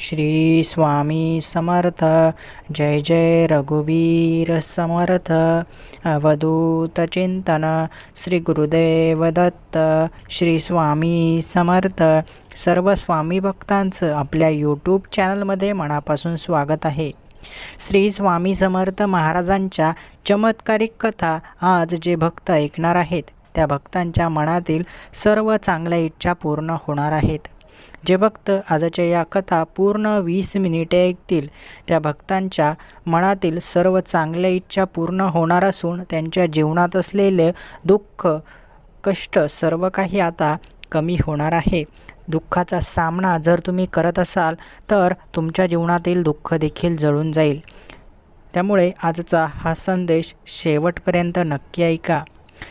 श्री स्वामी समर्थ. जय जय रघुवीर समर्थ. अवधूत चिंतन. श्री गुरुदेव दत्त. श्री स्वामी समर्थ. सर्व स्वामी भक्तांचं आपल्या यूट्यूब चॅनलमध्ये मनापासून स्वागत आहे. श्री स्वामी समर्थ महाराजांच्या चमत्कारिक कथा आज जे भक्त ऐकणार आहेत त्या भक्तांच्या मनातील सर्व चांगल्या इच्छा पूर्ण होणार आहेत. जे भक्त आजच्या या कथा पूर्ण 20 मिनिटे ऐकतील त्या भक्तांच्या मनातील सर्व चांगल्या इच्छा पूर्ण होणार असून त्यांच्या जीवनात असलेले दुःख कष्ट सर्व काही आता कमी होणार आहे. दुःखाचा सामना जर तुम्ही करत असाल तर तुमच्या जीवनातील दुःख देखील जळून जाईल. त्यामुळे आजचा हा संदेश शेवटपर्यंत नक्की ऐका.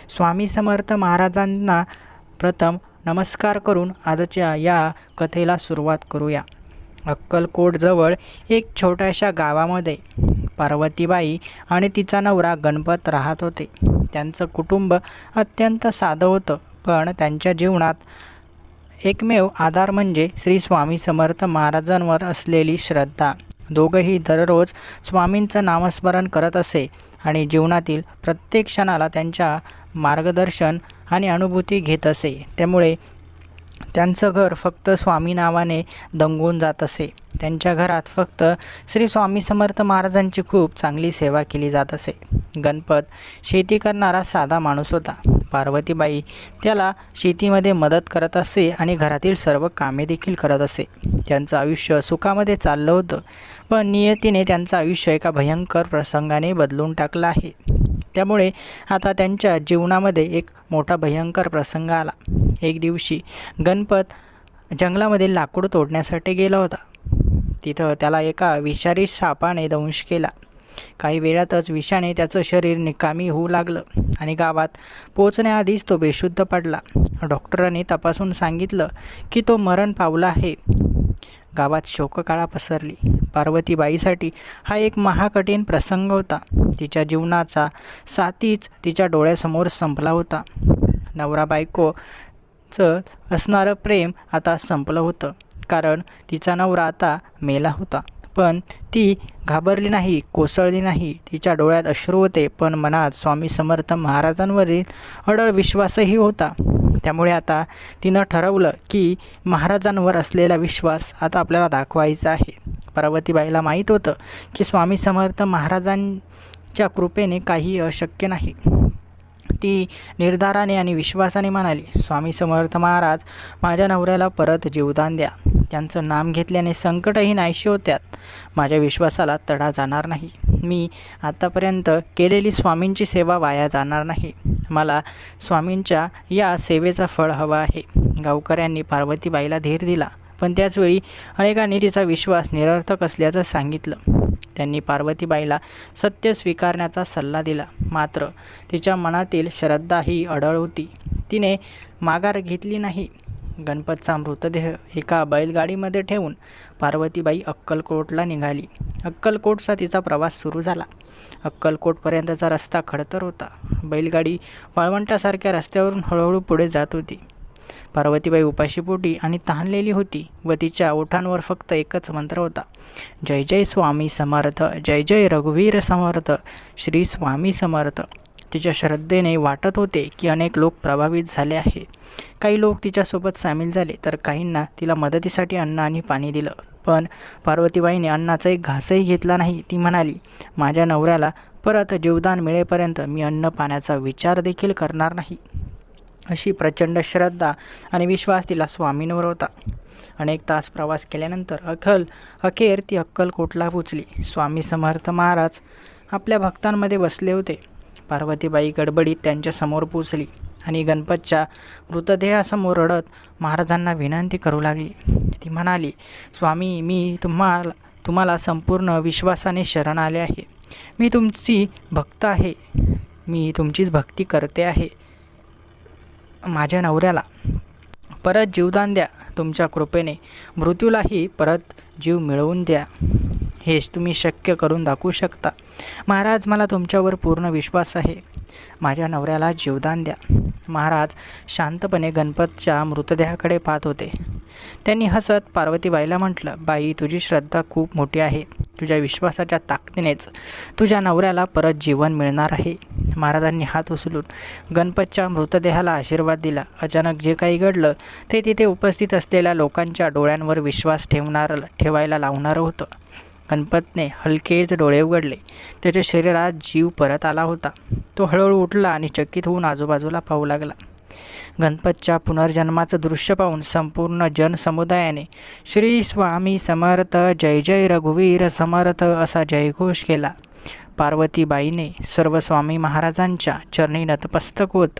स्वामी समर्थ महाराजांना प्रथम नमस्कार करून आजच्या या कथेला सुरुवात करूया. अक्कलकोटजवळ एक छोट्याशा गावामध्ये पार्वतीबाई आणि तिचा नवरा गणपत राहत होते. त्यांचं कुटुंब अत्यंत साधं होतं, पण त्यांच्या जीवनात एकमेव आधार म्हणजे श्री स्वामी समर्थ महाराजांवर असलेली श्रद्धा. दोघंही दररोज स्वामींचं नामस्मरण करत असे आणि जीवनातील प्रत्येक क्षणाला त्यांच्या मार्गदर्शन आणि अनुभूती घेत असे. त्यामुळे त्यांचं घर फक्त स्वामी नावाने दंगून जात असे. त्यांच्या घरात फक्त श्री स्वामी समर्थ महाराजांची खूप चांगली सेवा केली जात असे. गणपत शेती करणारा साधा माणूस होता. पार्वतीबाई त्याला शेतीमध्ये मदत करत असे आणि घरातील सर्व कामे देखील करत असे. त्यांचं आयुष्य सुखामध्ये चाललं होतं, पण नियतीने त्यांचं आयुष्य एका भयंकर प्रसंगाने बदलून टाकलं आहे. त्यामुळे आता त्यांच्या जीवनामध्ये एक मोठा भयंकर प्रसंग आला. एक दिवशी गणपत जंगलामध्ये लाकूड तोडण्यासाठी गेला होता. तिथं त्याला एका विषारी सापाने दंश केला. काही वेळातच विषाने त्याचं शरीर निकामी होऊ लागलं आणि गावात पोचण्याआधीच तो बेशुद्ध पडला. डॉक्टरांनी तपासून सांगितलं की तो मरण पावला आहे. गावात शोककळा पसरली. पार्वतीबाईसाठी हा एक महाकठीण प्रसंग होता. तिच्या जीवनाचा साथीच तिच्या डोळ्यासमोर संपला होता. नवरा बायकोचं असणारं प्रेम आता संपलं होतं, कारण तिचा नवरा आता मेला होता. पण ती घाबरली नाही, कोसळली नाही. तिच्या डोळ्यात अश्रू होते, पण मनात स्वामी समर्थ महाराजांवरील अढळ विश्वासही होता. त्यामुळे आता तिनं ठरवलं की महाराजांवर असलेला विश्वास आता आपल्याला दाखवायचा आहे. पार्वतीबाईला माहीत होतं की स्वामी समर्थ महाराजांच्या कृपेने काही अशक्य नाही. ती निर्धाराने आणि विश्वासाने म्हणाली, स्वामी समर्थ महाराज, माझ्या नवऱ्याला परत जीवदान द्या. त्यांचं नाम घेतल्याने संकटही नाहीशी होत्यात. माझ्या विश्वासाला तडा जाणार नाही. मी आतापर्यंत केलेली स्वामींची सेवा वाया जाणार नाही. मला स्वामींच्या या सेवेचा फळ हवं आहे. गावकऱ्यांनी पार्वतीबाईला धीर दिला, पण त्याचवेळी अनेकांनी तिचा विश्वास निरर्थक असल्याचं सांगितलं. त्यांनी पार्वतीबाईला सत्य स्वीकारण्याचा सल्ला दिला, मात्र तिच्या मनातील श्रद्धा ही अढळ होती. तिने माघार घेतली नाही. गणपतचा मृतदेह एका बैलगाडीमध्ये ठेवून पार्वतीबाई अक्कलकोटला निघाली. अक्कलकोटचा तिचा प्रवास सुरू झाला. अक्कलकोटपर्यंतचा रस्ता खडतर होता. बैलगाडी वाळवंटासारख्या रस्त्यावरून हळूहळू पुढे जात होती. पार्वतीबाई उपाशीपोटी आणि तहानलेली होती व तिच्या ओठांवर फक्त एकच मंत्र होता, जय जय स्वामी समर्थ, जय जय रघुवीर समर्थ, श्री स्वामी समर्थ. तिच्या श्रद्धेने वाटत होते की अनेक लोक प्रभावित झाले आहे. काही लोक तिच्यासोबत सामील झाले, तर काहींना तिला मदतीसाठी अन्न आणि पाणी दिलं. पण पार्वतीबाईने अन्नाचा एक घासही घेतला नाही. ती म्हणाली, माझ्या नवऱ्याला परत जीवदान मिळेपर्यंत मी अन्न पाण्याचा विचार देखील करणार नाही. अशी प्रचंड श्रद्धा आणि विश्वास तिला स्वामींवर होता. अनेक तास प्रवास केल्यानंतर अखेर ती अक्कलकोटला पोचली. स्वामी समर्थ महाराज आपल्या भक्तांमध्ये बसले होते. पार्वतीबाई गडबडीत त्यांच्यासमोर पोचली आणि गणपतच्या मृतदेहासमोर रडत महाराजांना विनंती करू लागली. ती म्हणाली, स्वामी, मी तुम्हाला संपूर्ण विश्वासाने शरण आले आहे. मी तुमची भक्त आहे. मी तुमचीच भक्ती करते आहे. माझ्या नवऱ्याला परत जीवदान द्या. तुमच्या कृपेने मृत्यूलाही परत जीव मिळवून द्या. हेच तुम्ही शक्य करून दाखवू शकता. महाराज, मला तुमच्यावर पूर्ण विश्वास आहे. माझ्या नवऱ्याला जीवदान द्या. महाराज शांतपणे गणपतच्या मृतदेहाकडे पाहत होते. त्यांनी हसत पार्वतीबाईला म्हटलं, बाई, तुझी श्रद्धा खूप मोठी आहे. तुझ्या विश्वासाच्या ताकदीनेच तुझ्या नवऱ्याला परत जीवन मिळणार आहे. महाराजांनी हात उचलून गणपतच्या मृतदेहाला आशीर्वाद दिला. अचानक जे काही घडलं ते तिथे उपस्थित असलेल्या लोकांच्या डोळ्यांवर विश्वास ठेवायला लावणारं होतं. गणपतने हलकेच डोळे उघडले. त्याच्या शरीरात जीव परत आला होता. तो हळूहळू उठला आणि चकित होऊन आजूबाजूला पाहू लागला. गणपतच्या पुनर्जन्माचं दृश्य पाहून संपूर्ण जनसमुदायाने श्री स्वामी समर्थ, जय जय रघुवीर समर्थ असा जयघोष केला. पार्वतीबाईने सर्व स्वामी महाराजांच्या चरणी नतमस्तक होत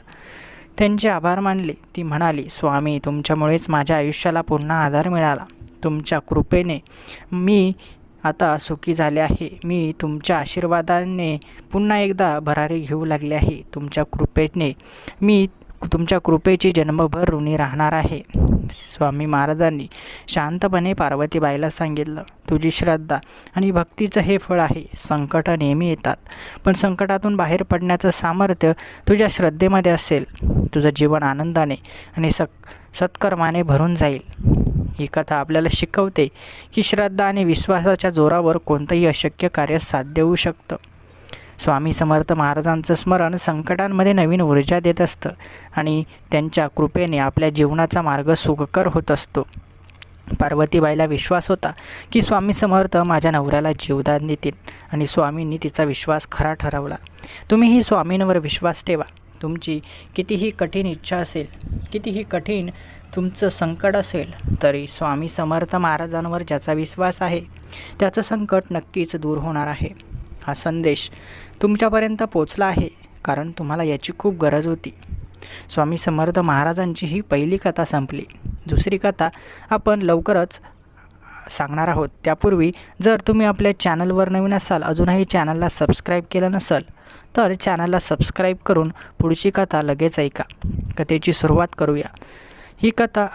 त्यांचे आभार मानले. ती म्हणाली, स्वामी, तुमच्यामुळेच माझ्या आयुष्याला पुन्हा आधार मिळाला. तुमच्या कृपेने मी आता सुखी झाले आहे. मी तुमच्या आशीर्वादाने पुन्हा एकदा भरारी घेऊ लागले आहे. तुमच्या कृपेची जन्मभर ऋणी राहणार आहे. स्वामी महाराजांनी शांतपणे पार्वतीबाईला सांगितलं, तुझी श्रद्धा आणि भक्तीचं हे फळ आहे. संकट नेहमी येतात, पण संकटातून बाहेर पडण्याचं सामर्थ्य तुझ्या श्रद्धेमध्ये असेल. तुझं जीवन आनंदाने आणि सत्कर्माने भरून जाईल. ही कथा आपल्याला शिकवते की श्रद्धा आणि विश्वासाच्या जोरावर कोणतंही अशक्य कार्य साध्य होऊ शकतं. स्वामी समर्थ महाराजांचं स्मरण संकटांमध्ये नवीन ऊर्जा देत असतं आणि त्यांच्या कृपेने आपल्या जीवनाचा मार्ग सुखकर होत असतो. पार्वतीबाईला विश्वास होता की स्वामी समर्थ माझ्या नवऱ्याला जीवदान देतील आणि स्वामींनी तिचा विश्वास खरा ठरवला. तुम्हीही स्वामींवर विश्वास ठेवा. तुमची कितीही कठीण इच्छा असेल, कितीही कठीण तुमचं संकट असेल, तरी स्वामी समर्थ महाराजांवर ज्याचा विश्वास आहे त्याचं संकट नक्कीच दूर होणार आहे. हा संदेश तुमच्यापर्यंत पोचला आहे कारण तुम्हाला याची खूप गरज होती. स्वामी समर्थ महाराजांची ही पहिली कथा संपली. दुसरी कथा आपण लवकरच सांगणार आहोत. त्यापूर्वी जर तुम्ही आपल्या चॅनलवर नवीन असाल, अजूनही चॅनलला सबस्क्राईब केलं नसाल, तर चॅनलला सबस्क्राईब करून पुढची कथा लगेच ऐका. कथेची सुरुवात करूया. ही कथा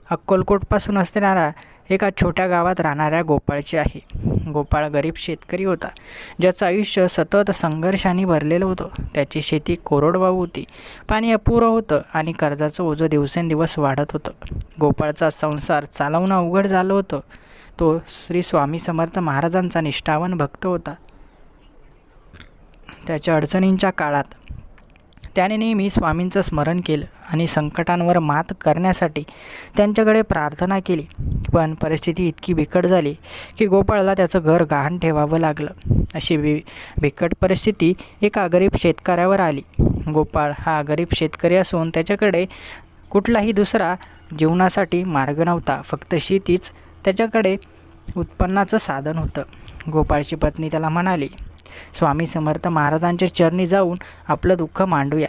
अक्कलकोटपासून असणाऱ्या एका छोट्या गावात राहणाऱ्या गोपाळची आहे. गोपाळ गरीब शेतकरी होता, ज्याचं आयुष्य सतत संघर्षाने भरलेलं होतं. त्याची शेती कोरडवाहू होती, पाणी अपुरं होतं आणि कर्जाचं ओझं दिवसेंदिवस वाढत होतं. गोपाळचा संसार चालवणं अवघड झालं होतं. तो श्री स्वामी समर्थ महाराजांचा निष्ठावान भक्त होता. त्याच्या अडचणींच्या काळात त्याने नेहमी स्वामींचं स्मरण केलं आणि संकटांवर मात करण्यासाठी त्यांच्याकडे प्रार्थना केली. पण परिस्थिती इतकी बिकट झाली की गोपाळला त्याचं घर गहाण ठेवावं लागलं. अशी बिकट परिस्थिती एका गरीब शेतकऱ्यावर आली. गोपाळ हा गरीब शेतकरी असून त्याच्याकडे कुठलाही दुसरा जीवनासाठी मार्ग नव्हता. फक्त शेतीच त्याच्याकडे उत्पन्नाचं साधन होतं. गोपाळची पत्नी त्याला म्हणाली, स्वामी समर्थ महाराजांच्या चरणी जाऊन आपलं दुःख मांडूया,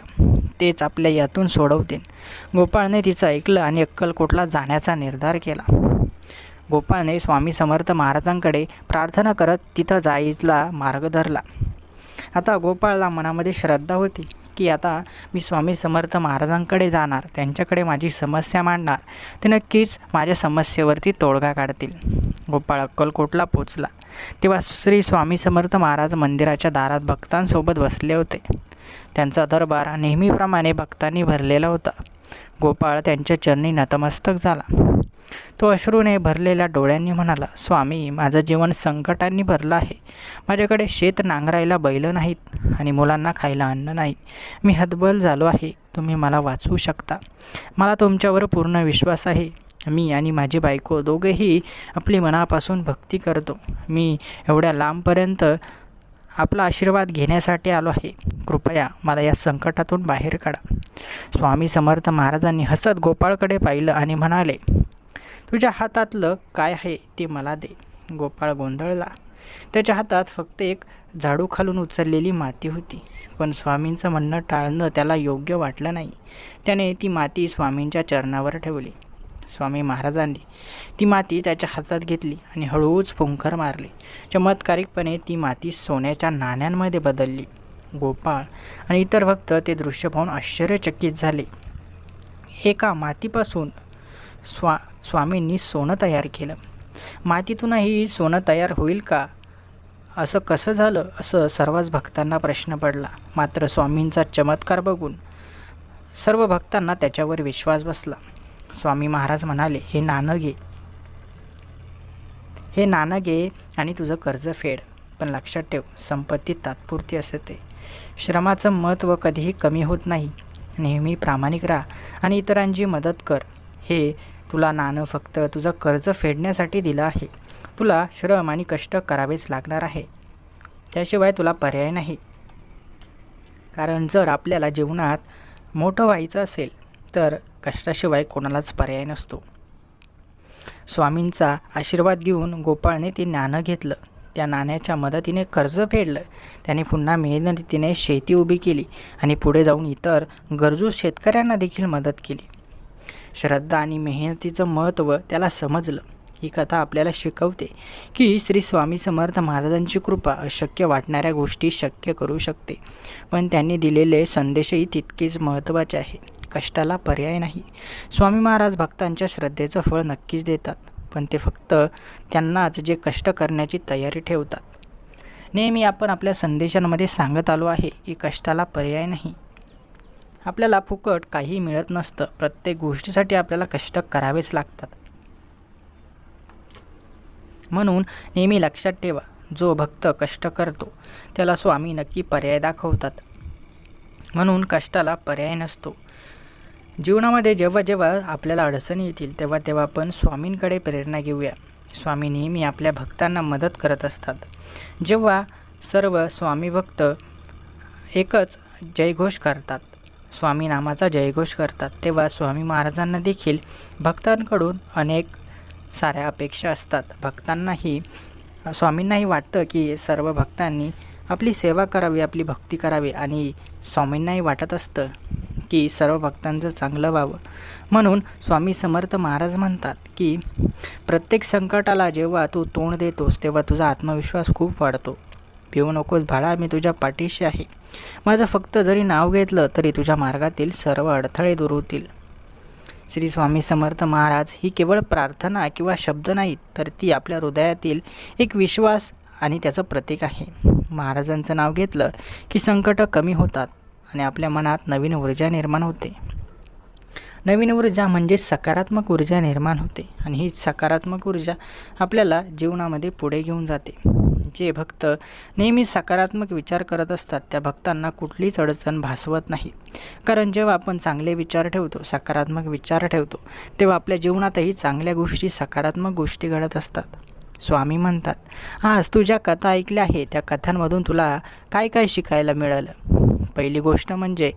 तेच आपल्या यातून सोडवतील. गोपाळने तिचं ऐकलं आणि अक्कलकोटला जाण्याचा निर्धार केला. गोपाळने स्वामी समर्थ महाराजांकडे प्रार्थना करत तिथं जायला मार्ग धरला. आता गोपाळला मनामध्ये श्रद्धा होती की आता मी स्वामी समर्थ महाराजांकडे जाणार, त्यांच्याकडे माझी समस्या मांडणार, ते नक्कीच माझ्या समस्येवरती तोडगा काढतील. गोपाळ अक्कलकोटला पोचला तेव्हा श्री स्वामी समर्थ महाराज मंदिराच्या दारात भक्तांसोबत बसले होते. त्यांचा दरबार नेहमीप्रमाणे भक्तांनी भरलेला होता. गोपाळ त्यांच्या चरणी नतमस्तक झाला. तो अश्रूने भरलेल्या डोळ्यांनी म्हणाला, स्वामी, माझं जीवन संकटांनी भरलं आहे. माझ्याकडे शेत नांगरायला बैल नाहीत आणि मुलांना खायला अन्न नाही. मी हतबल झालो आहे. तुम्ही मला वाचवू शकता. मला तुमच्यावर पूर्ण विश्वास आहे. मी आणि माझी बायको दोघेही आपली मनापासून भक्ती करतो. मी एवढ्या लांबपर्यंत आपला आशीर्वाद घेण्यासाठी आलो आहे. कृपया मला या संकटातून बाहेर काढा. स्वामी समर्थ महाराजांनी हसत गोपाळकडे पाहिलं आणि म्हणाले, तुझ्या हातातलं काय आहे ते मला दे. गोपाळ गोंधळला. त्याच्या हातात फक्त एक झाडू खालून उचललेली माती होती. पण स्वामींचं म्हणणं टाळणं त्याला योग्य वाटलं नाही. त्याने ती माती स्वामींच्या चरणावर ठेवली. स्वामी महाराजांनी ती माती त्याच्या हातात घेतली आणि हळूच फुंकर मारली. चमत्कारिकपणे ती माती सोन्याच्या नाण्यांमध्ये बदलली. गोपाळ आणि इतर भक्त ते दृश्य पाहून आश्चर्यचकित झाले. एका मातीपासून स्वामींनी सोनं तयार केलं. मातीतूनही सोनं तयार होईल का, असं कसं झालं असं सर्वच भक्तांना प्रश्न पडला. मात्र स्वामींचा चमत्कार बघून सर्व भक्तांना त्याच्यावर विश्वास बसला. स्वामी महाराज म्हणाले, हे नाणं घे आणि तुझं कर्ज फेड. पण लक्षात ठेव, संपत्ती तात्पुरती असते. श्रमाचं महत्त्व कधीही कमी होत नाही. नेहमी प्रामाणिक राहा आणि इतरांची मदत कर. हे तुला नाणं फक्त तुझं कर्ज फेडण्यासाठी दिलं आहे. तुला श्रम आणि कष्ट करावेच लागणार आहे. त्याशिवाय तुला पर्याय नाही. कारण जर आपल्याला जीवनात मोठं व्हायचं असेल तर कष्टाशिवाय कोणालाच पर्याय नसतो. स्वामींचा आशीर्वाद घेऊन गोपाळने ते नाणं घेतलं. त्या नाण्याच्या मदतीने कर्ज फेडलं. त्याने पुन्हा मेहनतीने शेती उभी केली आणि पुढे जाऊन इतर गरजू शेतकऱ्यांना देखील मदत केली. श्रद्धा आणि मेहनतीचं महत्त्व त्याला समजलं. ही कथा आपल्याला शिकवते की श्री स्वामी समर्थ महाराजांची कृपा अशक्य वाटणाऱ्या गोष्टी शक्य करू शकते. पण त्यांनी दिलेले संदेशही तितकेच महत्त्वाचे आहे. कष्टाला पर्याय नाही. स्वामी महाराज भक्तांच्या श्रद्धेचं फळ नक्कीच देतात, पण ते फक्त त्यांनाच जे कष्ट करण्याची तयारी ठेवतात. नेहमी आपण आपल्या संदेशांमध्ये सांगत आलो आहे की कष्टाला पर्याय नाही. आपल्याला फुकट काही मिळत नसतं. प्रत्येक गोष्टीसाठी आपल्याला कष्ट करावेच लागतात. म्हणून नेहमी लक्षात ठेवा, जो भक्त कष्ट करतो त्याला स्वामी नक्की पर्याय दाखवतात. म्हणून कष्टाला पर्याय नसतो. जीवनामध्ये जेव्हा जेव्हा आपल्याला अडचणी येतील तेव्हा तेव्हा आपण स्वामींकडे प्रेरणा घेऊया. स्वामी नेहमी आपल्या भक्तांना मदत करत असतात. जेव्हा सर्व स्वामी भक्त एकच जयघोष करतात, स्वामी नामाचा जयघोष करतात, तेव्हा स्वामी महाराजांना देखील भक्तांकडून अनेक साऱ्या अपेक्षा असतात. स्वामींनाही वाटतं की सर्व भक्तांनी आपली सेवा करावी, आपली भक्ती करावी आणि स्वामींनाही वाटत असतं की सर्व भक्तांचं चांगलं व्हावं. म्हणून स्वामी समर्थ महाराज म्हणतात की प्रत्येक संकटाला जेव्हा तू तोंड देतोस तेव्हा तुझा आत्मविश्वास खूप वाढतो. भिवू नकोस बाळा, मी तुझ्या पाठीशी आहे. माझं फक्त जरी नाव घेतलं तरी तुझ्या मार्गातील सर्व अडथळे दूर होतील. श्री स्वामी समर्थ महाराज ही केवळ प्रार्थना किंवा शब्द नाहीत, तर ती आपल्या हृदयातील एक विश्वास आणि त्याचं प्रतीक आहे. महाराजांचं नाव घेतलं की संकटं कमी होतात आणि आपल्या मनात नवीन ऊर्जा निर्माण होते. नवीन ऊर्जा म्हणजे सकारात्मक ऊर्जा निर्माण होते आणि ही सकारात्मक ऊर्जा आपल्याला जीवनामध्ये पुढे घेऊन जाते. जे भक्त नेहमी सकारात्मक विचार करत असतात त्या भक्तांना कुठलीच अडचण भासवत नाही. कारण जेव्हा आपण चांगले विचार ठेवतो, सकारात्मक विचार ठेवतो, तेव्हा आपल्या जीवनातही चांगल्या गोष्टी, सकारात्मक गोष्टी घडत असतात. स्वामी म्हणतात, आज तू ज्या कथा ऐकल्या आहे त्या कथांमधून तुला काय काय शिकायला मिळालं. पहिली गोष्ट म्हणजे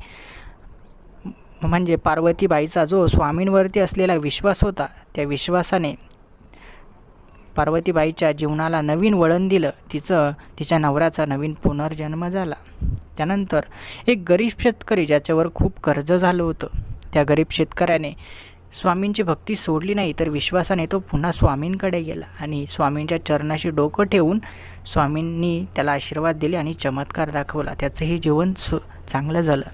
पार्वतीबाईचा जो स्वामींवरती असलेला विश्वास होता, त्या विश्वासाने पार्वतीबाईच्या जीवनाला नवीन वळण दिलं. तिच्या नवऱ्याचा नवीन पुनर्जन्म झाला. त्यानंतर एक गरीब शेतकरी ज्याच्यावर खूप कर्ज झालं होतं, त्या गरीब शेतकऱ्याने स्वामींची भक्ती सोडली नाही, तर विश्वासाने तो पुन्हा स्वामींकडे गेला आणि स्वामींच्या चरणाशी डोकं ठेवून स्वामींनी त्याला आशीर्वाद दिले आणि चमत्कार दाखवला. त्याचंही जीवन चांगलं झालं.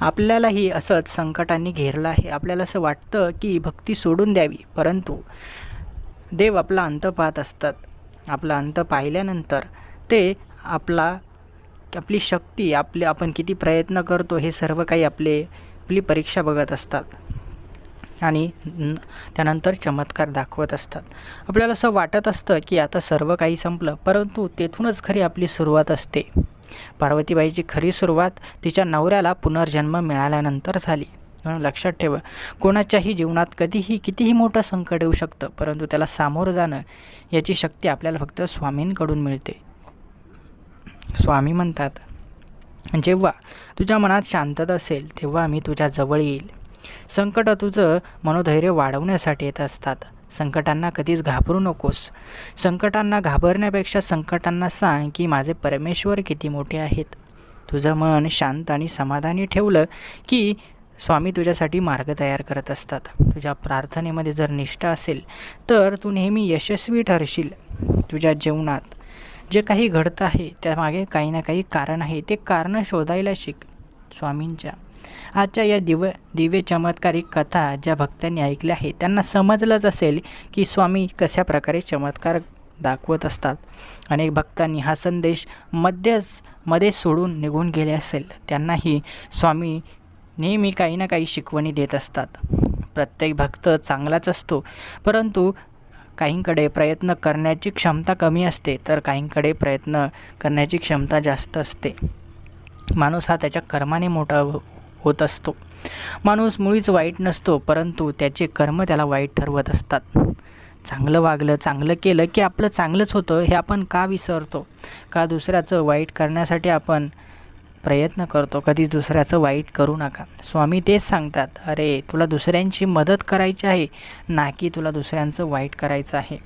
आपल्यालाही असंच संकटांनी घेरलं आहे. आपल्याला असं वाटतं की भक्ती सोडून द्यावी, परंतु देव आपला अंत पाहत असतात. आपला अंत पाहिल्यानंतर ते आपली शक्ती, आपण किती प्रयत्न करतो हे सर्व काही आपली परीक्षा बघत असतात आणि त्यानंतर चमत्कार दाखवत असतात. आपल्याला असं वाटत असतं की आता सर्व काही संपलं, परंतु तेथूनच खरी आपली सुरुवात असते. पार्वतीबाईची खरी सुरुवात तिच्या नवऱ्याला पुनर्जन्म मिळाल्यानंतर झाली. म्हणून लक्षात ठेवा, कोणाच्याही जीवनात कधीही कितीही मोठं संकट येऊ शकतं, परंतु त्याला सामोरं जाणं याची शक्ती आपल्याला फक्त स्वामींकडून मिळते. स्वामी म्हणतात, जेव्हा तुझ्या मनात शांतता असेल तेव्हा मी तुझ्या जवळ येईल. संकट तुझं मनोधैर्य वाढवण्यासाठी येत असतात. संकटांना कधीच घाबरू नकोस. संकटांना घाबरण्यापेक्षा संकटांना सांग की माझे परमेश्वर किती मोठे आहेत. तुझं मन शांत आणि समाधानी ठेवलं की स्वामी तुझ्यासाठी मार्ग तयार करत असतात. तुझ्या प्रार्थनेमध्ये जर निष्ठा असेल तर तू नेहमी यशस्वी ठरशील. तुझ्या जीवनात जे काही घडतं आहे त्यामागे काही ना काही कारण आहे. ते कारण शोधायला शिक. स्वामींच्या आजच्या या दिव्य चमत्कारिक कथा ज्या भक्तांनी ऐकल्या आहेत त्यांना समजलंच असेल की स्वामी कशा प्रकारे चमत्कार दाखवत असतात. अनेक भक्तांनी हा संदेश मध्ये सोडून निघून गेले असेल. त्यांनाही स्वामी नेहमी काही ना काही शिकवणी देत असतात. प्रत्येक भक्त चांगलाच असतो, परंतु काहींकडे प्रयत्न करण्याची क्षमता कमी असते, तर काहींकडे प्रयत्न करण्याची क्षमता जास्त असते. माणूस हा त्याच्या कर्माने मोठा होत असतो. माणूस मुळीच वाईट नसतो, परंतु त्याचे कर्म त्याला वाईट ठरवत असतात. चांगलं वागलं, चांगलं केलं की आपलं चांगलंच होतं हे आपण का विसरतो? का दुसऱ्याचं वाईट करण्यासाठी आपण प्रयत्न करतो? कधी दुसऱ्याचं वाईट करू नका. स्वामी तेच सांगतात, अरे तुला दुसऱ्यांची मदत करायची आहे, ना की तुला दुसऱ्यांचं वाईट करायचं आहे.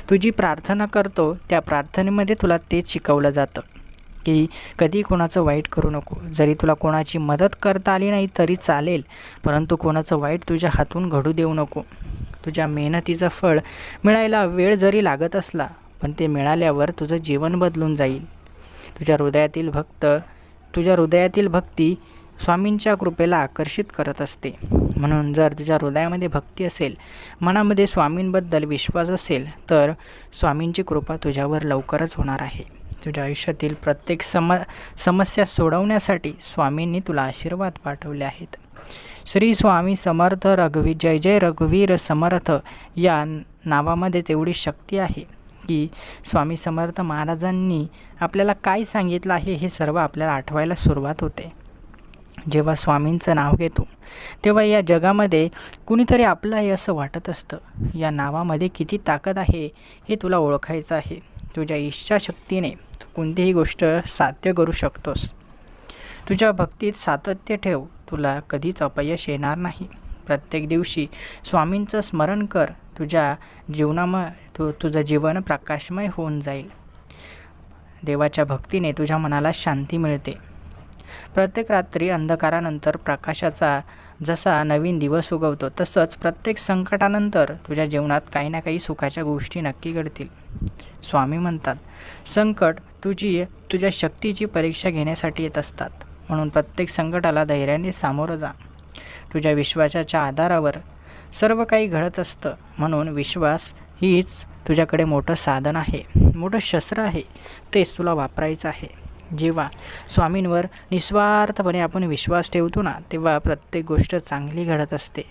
तुझी प्रार्थना करतो त्या प्रार्थनेमध्ये तुला तेच शिकवलं जातं की कधी कोणाचं वाईट करू नको. जरी तुला कोणाची मदत करता आली नाही तरी चालेल, परंतु कोणाचं वाईट तुझ्या हातून घडू देऊ नको. तुझ्या मेहनतीचं फळ मिळायला वेळ जरी लागत असला, पण ते मिळाल्यावर तुझं जीवन बदलून जाईल. तुझ्या हृदयातील भक्ती स्वामींच्या कृपेला आकर्षित करत असते. म्हणून जर तुझ्या हृदयामध्ये भक्ती असेल, मनामध्ये स्वामींबद्दल विश्वास असेल, तर स्वामींची कृपा तुझ्यावर लवकरच होणार आहे. तुझ्या आयुष्यातील प्रत्येक समस्या सोडवण्यासाठी स्वामींनी तुला आशीर्वाद पाठवले आहेत. श्री स्वामी समर्थ जय जय रघुवीर समर्थ या नावामध्ये तेवढी शक्ती आहे की स्वामी समर्थ महाराजांनी आपल्याला काय सांगितलं आहे हे सर्व आपल्याला आठवायला सुरुवात होते. जेव्हा स्वामींचं नाव घेतो तेव्हा या जगामध्ये कुणीतरी आपलं आहे असं वाटत असतं. या नावामध्ये किती ताकद आहे हे तुला ओळखायचं आहे. तुझ्या इच्छाशक्तीने तू कोणतीही गोष्ट साध्य करू शकतोस. तुझ्या भक्तीत सातत्य ठेव, तुला कधीच अपयश येणार नाही. प्रत्येक दिवशी स्वामींचं स्मरण कर, तुझं जीवन प्रकाशमय होऊन जाईल. देवाच्या भक्तीने तुझ्या मनाला शांती मिळते. प्रत्येक रात्री अंधकारानंतर प्रकाशाचा जसा नवीन दिवस उगवतो, तसंच प्रत्येक संकटानंतर तुझ्या जीवनात काही ना काही सुखाच्या गोष्टी नक्की घडतील. स्वामी म्हणतात, संकट तुझ्या शक्तीची परीक्षा घेण्यासाठी येत असतात. म्हणून प्रत्येक संकटाला धैर्याने सामोरं जा. तुझ्या विश्वासाच्या आधारावर सर्व काही घडत असतं. म्हणून विश्वास हीच तुझ्याकडे मोठं साधन आहे, मोठं शस्त्र आहे. तेच तुला वापरायचं आहे. जेव्हा स्वामींवर निस्वार्थपणे आपण विश्वास ठेवतो ना, तेव्हा प्रत्येक गोष्ट चांगली घडत असते.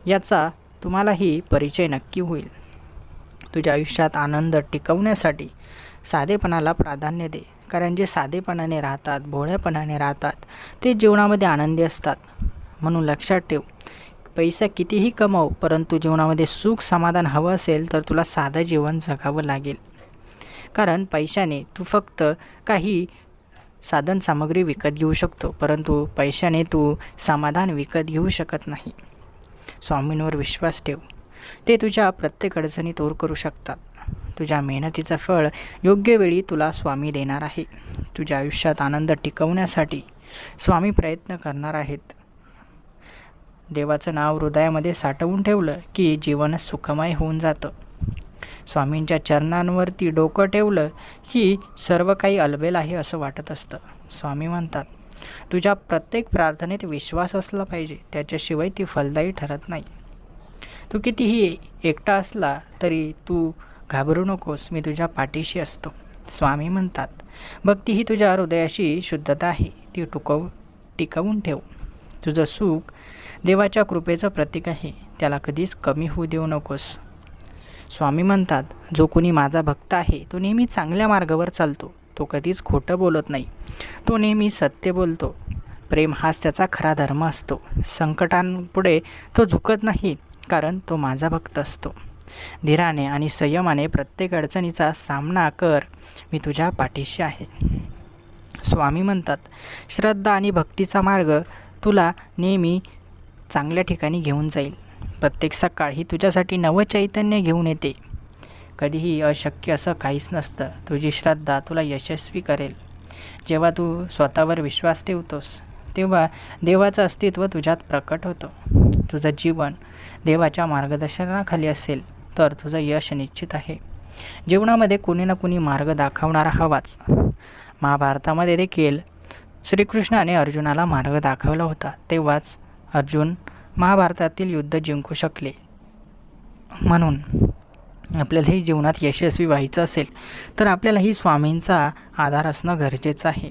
याचा तुम्हालाही परिचय नक्की होईल. तुझ्या आयुष्यात आनंद टिकवण्यासाठी साधेपणाला प्राधान्य दे. कारण जे साधेपणाने राहतात, भोळ्यापणाने राहतात, ते जीवनामध्ये आनंदी असतात. म्हणून लक्षात ठेव, पैसा कितीही कमाव, परंतु जीवनामध्ये सुख समाधान हवं असेल तर तुला साधं जीवन जगावं लागेल. कारण पैशाने तू फक्त काही साधनसामग्री विकत घेऊ शकतो, परंतु पैशाने तू समाधान विकत घेऊ शकत नाही. स्वामींवर विश्वास ठेव, ते तुझ्या प्रत्येक अडचणी दूर करू शकतात. तुझ्या मेहनतीचं फळ योग्य वेळी तुला स्वामी देणार आहे. तुझ्या आयुष्यात आनंद टिकवण्यासाठी स्वामी प्रयत्न करणार आहेत. देवाचं नाव हृदयामध्ये साठवून ठेवलं की जीवन सुखमय होऊन जातं. स्वामींच्या चरणांवरती डोकं ठेवलं की सर्व काही अलबेल आहे असं वाटत असतं. स्वामी म्हणतात, तुझ्या प्रत्येक प्रार्थनेत विश्वास असला पाहिजे, त्याच्याशिवाय ती फलदायी ठरत नाही. तू कितीही एकटा असला तरी तू घाबरू नकोस, मी तुझ्या पाठीशी असतो. स्वामी म्हणतात, भक्ती ही तुझ्या हृदयाशी शुद्धता आहे, ती टिकवून ठेव. तुझं सुख देवाच्या कृपेचं प्रतीक आहे, त्याला कधीच कमी होऊ देऊ नकोस. स्वामी म्हणतात, जो कोणी माझा भक्त आहे तो नेहमी चांगल्या मार्गावर चालतो. तो कधीच खोटं बोलत नाही, तो नेहमी सत्य बोलतो. प्रेम हाच त्याचा खरा धर्म असतो. संकटांपुढे तो झुकत नाही, कारण तो माझा भक्त असतो. धीराने आणि संयमाने प्रत्येक अडचणीचा सामना कर, मी तुझ्या पाठीशी आहे. स्वामी म्हणतात, श्रद्धा आणि भक्तीचा मार्ग तुला नेहमी चांगल्या ठिकाणी घेऊन जाईल. प्रत्येक सकाळ ही तुझ्यासाठी नवं चैतन्य घेऊन येते. कधीही अशक्य असं काहीच नसतं. तुझी श्रद्धा तुला यशस्वी करेल. जेव्हा तू स्वतःवर विश्वास ठेवतोस तेव्हा देवाचं अस्तित्व तुझ्यात प्रकट होतं. तुझं जीवन देवाच्या मार्गदर्शनाखाली असेल तर तुझं यश निश्चित आहे. जीवनामध्ये कोणी ना कोणी मार्ग दाखवणारा हवाच. महाभारतामध्ये देखील श्रीकृष्णाने अर्जुनाला मार्ग दाखवला होता, तेव्हाच अर्जुन महाभारतातील युद्ध जिंकू शकले. म्हणून आपल्यालाही जीवनात यशस्वी व्हायचं असेल तर आपल्यालाही स्वामींचा आधार असणं गरजेचं आहे.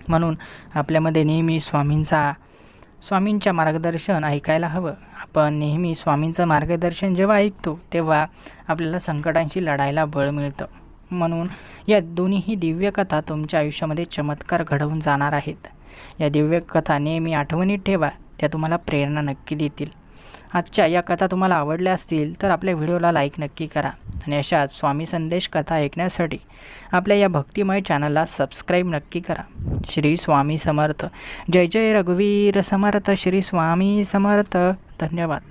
म्हणून आपल्यामध्ये नेहमी स्वामींच्या मार्गदर्शन ऐकायला हवं. आपण नेहमी स्वामींचं मार्गदर्शन जेव्हा ऐकतो तेव्हा आपल्याला संकटांशी लढायला बळ मिळतं. म्हणून या दोन्हीही दिव्य कथा तुमच्या आयुष्यामध्ये चमत्कार घडवून जाणार आहेत. या दिव्य कथा नेहमी आठवणीत ठेवा, त्या तुम्हाला प्रेरणा नक्की देतील. आजच्या या कथा तुम्हाला आवडल्या असतील तर आपल्या व्हिडिओला लाईक नक्की करा आणि अशाच स्वामी संदेश कथा ऐकण्यासाठी आपल्या या भक्तिमय चॅनलला सबस्क्राईब नक्की करा. श्री स्वामी समर्थ. जय जय रघुवीर समर्थ. श्री स्वामी समर्थ. धन्यवाद.